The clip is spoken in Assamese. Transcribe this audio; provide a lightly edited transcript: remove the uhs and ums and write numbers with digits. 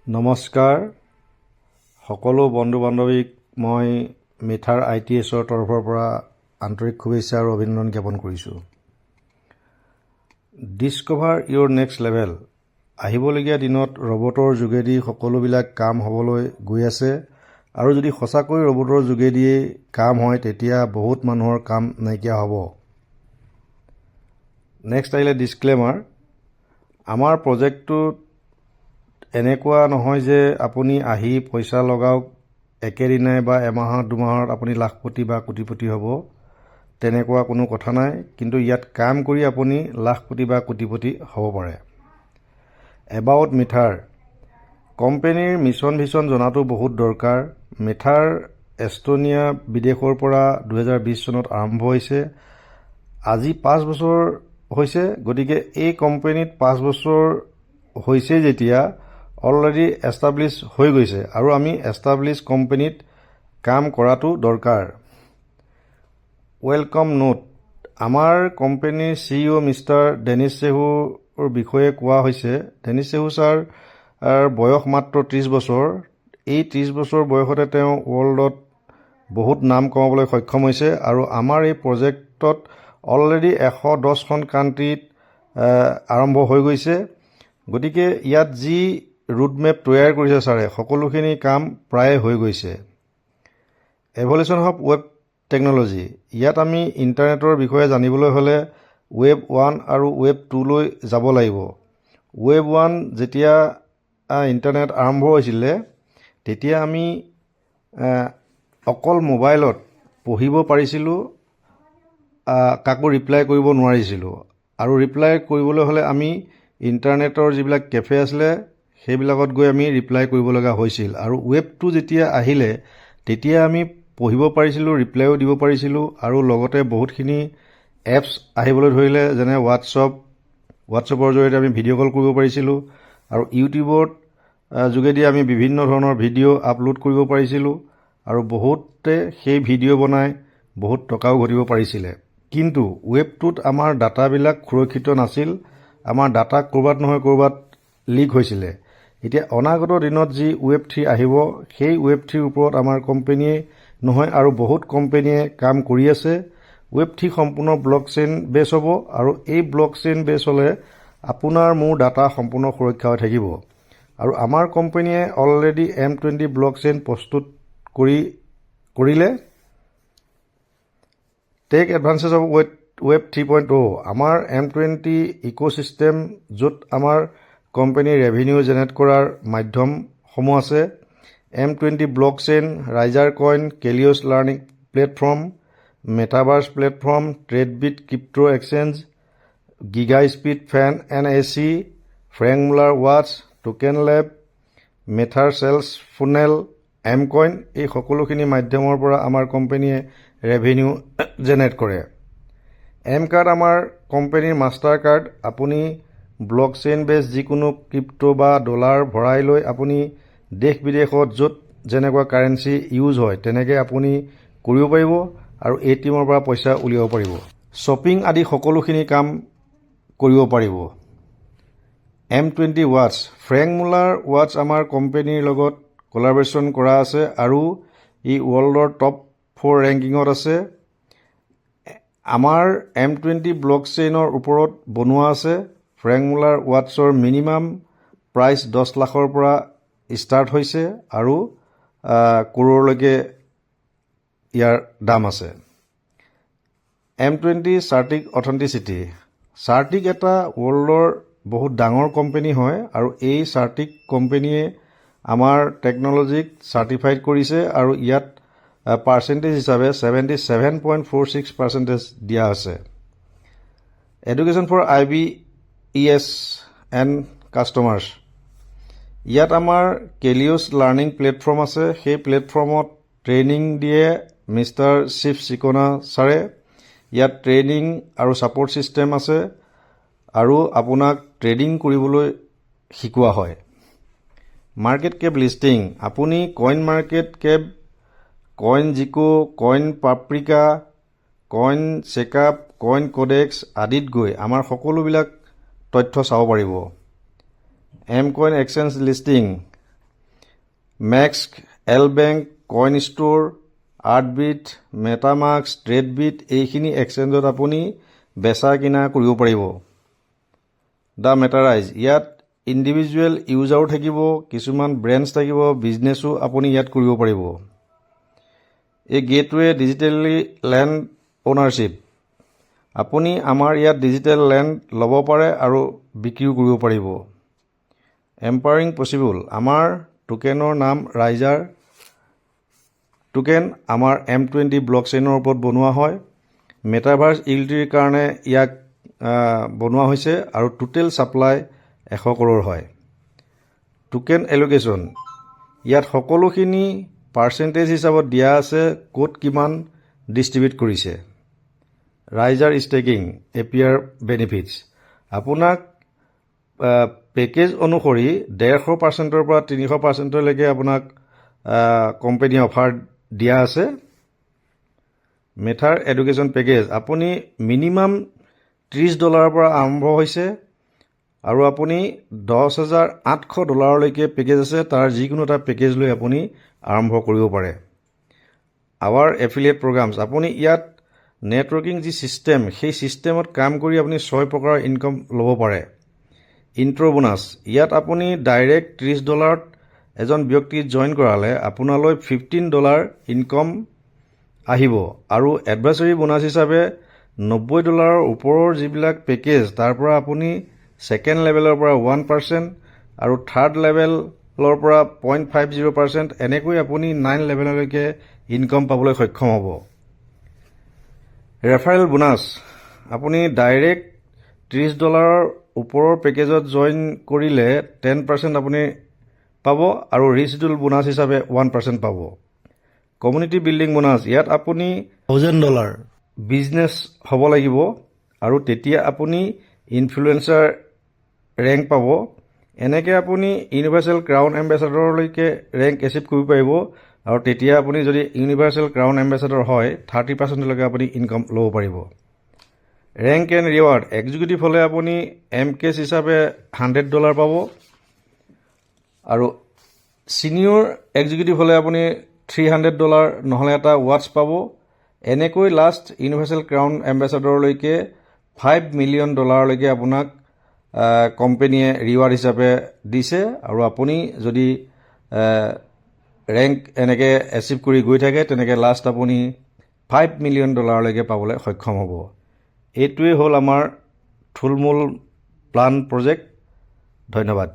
নমস্কাৰ সকলো বন্ধু বান্ধৱীক মই মিঠাৰ ITSৰ তৰফৰ পৰা আন্তৰিক শুভেচ্ছা আৰু অভিনন্দন জ্ঞাপন কৰিছোঁ। ডিস্কভাৰ ইউৰ নেক্সট লেভেল আহিবলগীয়া দিনত ৰবটৰ যোগেদি সকলোবিলাক কাম হ'বলৈ গৈ আছে আৰু যদি সঁচাকৈ ৰবটৰ যোগেদিয়ে কাম হয় তেতিয়া বহুত মানুহৰ কাম নাইকিয়া হ'ব। নেক্সট আহিলে ডিসক্লেমাৰ। আমাৰ প্ৰজেক্টটোত এনেকুৱা নহয় যে আপুনি আহি পইচা লগাওক একেদিনাই বা এমাহত দুমাহত আপুনি লাখপতি বা কোটিপতি হ'ব, তেনেকুৱা কোনো কথা নাই। কিন্তু ইয়াত কাম কৰি আপুনি লাখপতি বা কোটিপতি হ'ব পাৰে। এবাউট মিঠাৰ কোম্পানীৰ মিছন ভিছন জনাটো বহুত দৰকাৰ। মিঠাৰ এস্তোনিয়া বিদেশৰ পৰা 2020 চনত আৰম্ভ হৈছে। আজি 5 বছৰ হৈছে। গতিকে এই কোম্পানীত 5 বছৰ হৈছে যেতিয়া অলৰেডি এষ্টাব্লিছ হৈ গৈছে আৰু আমি এষ্টাব্লিছ কোম্পানীত কাম কৰাটো দৰকাৰ। ৱেলকাম নোট আমাৰ কোম্পানীৰ CEO মিষ্টাৰ ডেনিছ চেহুৰ বিষয়ে কোৱা হৈছে। ডেনিছ চেহু ছাৰ বয়স মাত্ৰ 30 বছৰ। এই 30 বছৰ বয়সতে তেওঁ ৱৰ্ল্ডত বহুত নাম কমাবলৈ সক্ষম হৈছে আৰু আমাৰ এই প্ৰজেক্টত অলৰেডি 110খন কাণ্ট্ৰিত আৰম্ভ হৈ গৈছে। গতিকে ইয়াত যি ৰুটমেপ তৈয়াৰ কৰিছে ছাৰে সকলোখিনি কাম প্ৰায় হৈ গৈছে। এভলিউশ্যন অফ ৱেব টেকন'লজি ইয়াত আমি ইণ্টাৰনেটৰ বিষয়ে জানিবলৈ হ'লে ৱেব 1 আৰু ৱেব 2 লৈ যাব লাগিব। ৱেব 1 যেতিয়া ইণ্টাৰনেট আৰম্ভ হৈছিলে তেতিয়া আমি অকল মোবাইলত পঢ়িব পাৰিছিলোঁ, কাকো ৰিপ্লাই কৰিব নোৱাৰিছিলোঁ আৰু ৰিপ্লাই কৰিবলৈ হ'লে আমি ইণ্টাৰনেটৰ যিবিলাক কেফে আছিলে সেইবিলাকত গৈ আমি ৰিপ্লাই কৰিব লগা হৈছিল। আৰু ৱেব 2 যেতিয়া আহিলে তেতিয়া আমি পঢ়িব পাৰিছিলোঁ, ৰিপ্লাইও দিব পাৰিছিলোঁ আৰু লগতে বহুতখিনি এপছ আহিবলৈ ধৰিলে, যেনে হোৱাটছএপৰ জৰিয়তে আমি ভিডিঅ' কল কৰিব পাৰিছিলোঁ আৰু ইউটিউবৰ যোগেদি আমি বিভিন্ন ধৰণৰ ভিডিঅ' আপলোড কৰিব পাৰিছিলোঁ আৰু বহুতে সেই ভিডিঅ' বনাই বহুত টকাও ঘটিব পাৰিছিলে। কিন্তু ৱেব 2ত আমাৰ ডাটাবিলাক সুৰক্ষিত নাছিল। আমাৰ ডাটা ক'ৰবাত নহয় ক'ৰবাত লিক হৈছিলে। এতিয়া অনাগত দিনত যি ৱেব 3 আহিব সেই ৱেব 3ৰ ওপৰত আমাৰ কোম্পানীয়ে নহয় আৰু বহুত কোম্পানীয়ে কাম কৰি আছে। ৱেব 3 সম্পূৰ্ণ ব্লকচেইন বেছ হ'ব আৰু এই ব্লকচেইন বেছ হ'লে আপোনাৰ মোৰ ডাটা সম্পূৰ্ণ সুৰক্ষা হৈ থাকিব। আৰু আমাৰ কোম্পানীয়ে অলৰেডি M20 ব্লকচেইন প্ৰস্তুত কৰিলে। টেক এডভান্সেছ অফ ৱেব 3.0 আমাৰ M20 ইক'চিষ্টেম, য'ত আমাৰ কোম্পানীৰ ৰেভিনিউ জেনেৰেট কৰাৰ মাধ্যমসমূহ আছে। M20 ব্লকচেইন, ৰাইজাৰ কইন, কেলিঅছ learning platform, metaverse platform, TradeBit crypto exchange, giga speed fan NAC, Franck Muller ৱাটছ, টোকেন লেব, মেথাৰ চেলছ ফুনেল, এমকইন, এই সকলোখিনি মাধ্যমৰ পৰা আমাৰ কোম্পানীয়ে ৰেভিনিউ জেনেৰেট কৰে। এম কাৰ্ড আমাৰ কোম্পানীৰ মাষ্টাৰ কাৰ্ড। আপুনি ব্লকচেইন বেছ যিকোনো ক্ৰিপ্টো বা ডলাৰ ভৰাই লৈ আপুনি দেশ বিদেশত য'ত যেনেকুৱা কাৰেঞ্চি ইউজ হয় তেনেকৈ আপুনি কৰিব পাৰিব আৰু ATMৰ পৰা পইচা উলিয়াব পাৰিব। শ্বপিং আদি সকলোখিনি কাম কৰিব পাৰিব। M20 ৱাটছ, ফ্ৰেংক মুলাৰ ৱাটছ আমাৰ কোম্পানীৰ লগত কোলাবৰেশ্যন কৰা আছে আৰু ই ৱৰ্ল্ডৰ টপ 4 ৰেংকিঙত আছে। আমাৰ M20 ব্লকচেইনৰ ওপৰত বনোৱা আছে। ফ্ৰেংক মুলাৰ ৱাটছৰ মিনিমাম প্ৰাইচ 10 লাখৰ পৰা ষ্টাৰ্ট হৈছে আৰু কৰোৰলৈকে ইয়াৰ দাম আছে। M20 চাৰ্টিক অথেণ্টিচিটি, চাৰ্টিক এটা ৱৰ্ল্ডৰ বহুত ডাঙৰ কোম্পানী হয় আৰু এই চাৰ্টিক কোম্পানীয়ে আমাৰ টেকন'লজিক চাৰ্টিফাইড কৰিছে আৰু ইয়াত পাৰ্চেণ্টেজ হিচাপে 77.46% দিয়া আছে। এডুকেশ্যন ফৰ IBES এণ্ড কাষ্টমাৰ্ছ, ইয়াত আমাৰ কেলিঅছ লাৰ্নিং প্লেটফৰ্ম আছে। সেই প্লেটফৰ্মত ট্ৰেইনিং দিয়ে মিষ্টাৰ শিৱ চিকনা ছাৰে। ইয়াত ট্ৰেইনিং আৰু ছাপৰ্ট ছিষ্টেম আছে আৰু আপোনাক ট্ৰেডিং কৰিবলৈ শিকোৱা হয়। মাৰ্কেট কেপ লিষ্টিং, আপুনি coin market cap, coin Gecko, coin Paprika, coin checkup, coin codex আদিত গৈ আমাৰ সকলোবিলাক তথ্য চাব পাৰিব। MCoin exchange listing, MEXC, LBank, coin store, ArtBit, MetaMask, TradeBit এইখিনি এক্সচেঞ্জত আপুনি বেচা কিনা কৰিব পাৰিব। দ্য মেটাৰাইজ, ইয়াত ইণ্ডিভিজুৱেল ইউজাৰো থাকিব, কিছুমান ব্ৰেণ্ডছ থাকিব, বিজনেছো আপুনি ইয়াত কৰিব পাৰিব। এই গেটৱে ডিজিটেলি লেণ্ড অ'নাৰশ্বিপ, আপুনি আমাৰ ইয়াত ডিজিটেল লেণ্ড ল'ব পাৰে আৰু বিক্ৰীও কৰিব পাৰিব। এম্পাৱাৰিং পচিবল, আমাৰ টোকেনৰ নাম ৰাইজাৰ টোকেন, আমাৰ M20 ব্লকচেইনৰ ওপৰত বনোৱা হয়। মেটাভাৰ্ছ ইউটিলিটিৰ কাৰণে ইয়াক বনোৱা হৈছে আৰু টোটেল ছাপ্লাই 100 কৰোৰ হয়। টোকেন এলোকেশ্যন, ইয়াত সকলোখিনি পাৰ্চেণ্টেজ হিচাপত দিয়া আছে ক'ত কিমান ডিষ্ট্ৰিবিউট কৰিছে। ৰাইজাৰ ষ্টেকিং এপিয়াৰ বেনিফিটছ, আপোনাক পেকেজ অনুসৰি 150%ৰ পৰা 300%লৈকে আপোনাক কোম্পানীয়ে অফাৰ দিয়া আছে। মেথাৰ এডুকেশ্যন পেকেজ, আপুনি মিনিমাম $30 পৰা আৰম্ভ হৈছে আৰু আপুনি $10,800লৈকে পেকেজ আছে, তাৰ যিকোনো এটা পেকেজ লৈ আপুনি আৰম্ভ কৰিব পাৰে। আৱাৰ এফিলিয়েট প্ৰগ্ৰামছ, আপুনি ইয়াত নেটৱৰ্কিং যি ছিষ্টেম, সেই ছিষ্টেমত কাম কৰি আপুনি 6 প্ৰকাৰৰ ইনকম ল'ব পাৰে। ইণ্ট্ৰ' বোনাছ, ইয়াত আপুনি ডাইৰেক্ট $30ত এজন ব্যক্তি জইন কৰালে আপোনালৈ $15 ইনকম আহিব আৰু এডভাইচৰী বোনাছ হিচাপে $90ৰ ওপৰৰ যিবিলাক পেকেজ তাৰ পৰা আপুনি ছেকেণ্ড লেভেলৰ পৰা 1% আৰু থাৰ্ড লেভেলৰ পৰা 0.50% এনেকৈ আপুনি 9 লেভেললৈকে ইনকম পাবলৈ সক্ষম হ'ব। ৰেফাৰেল বোনাছ, আপুনি ডাইৰেক্ট $30ৰ ওপৰৰ পেকেজত জইন কৰিলে 10% আপুনি পাব আৰু ৰিচিডুৱেল বোনাছ হিচাপে 1% পাব। কমিউনিটি বিল্ডিং বোনাছ, ইয়াত আপুনি $1,000 বিজনেছ হ'ব লাগিব আৰু তেতিয়া আপুনি ইনফ্লুৱেঞ্চাৰ ৰেংক পাব। এনেকৈ আপুনি ইউনিভাৰ্চেল ক্ৰাউন এম্বেচাডৰলৈকে ৰেংক এচিভ কৰিব পাৰিব আৰু তেতিয়া আপুনি যদি ইউনিভাৰ্চেল ক্ৰাউন এম্বেচাডৰ হয় 30%লৈকে আপুনি ইনকম ল'ব পাৰিব। ৰেংক এণ্ড ৰিৱাৰ্ড, এক্সিকিউটিভ হ'লে আপুনি MKS হিচাপে $100 পাব আৰু ছিনিয়ৰ এক্সিকিউটিভ হ'লে আপুনি $300 নহ'লে এটা ৱাটছ পাব। এনেকৈ লাষ্ট ইউনিভাৰ্চেল ক্ৰাউন এম্বেচাডৰলৈকে $5 মিলিয়নলৈকে আপোনাক কোম্পানীয়ে ৰিৱাৰ্ড হিচাপে দিছে আৰু আপুনি যদি ৰেংক এনেকৈ এচিভ কৰি গৈ থাকে তেনেকৈ লাষ্ট আপুনি $5 মিলিয়নলৈকে পাবলৈ সক্ষম হ'ব। এইটোৱেই হ'ল আমাৰ থুলমূল প্লান প্ৰজেক্ট। ধন্যবাদ।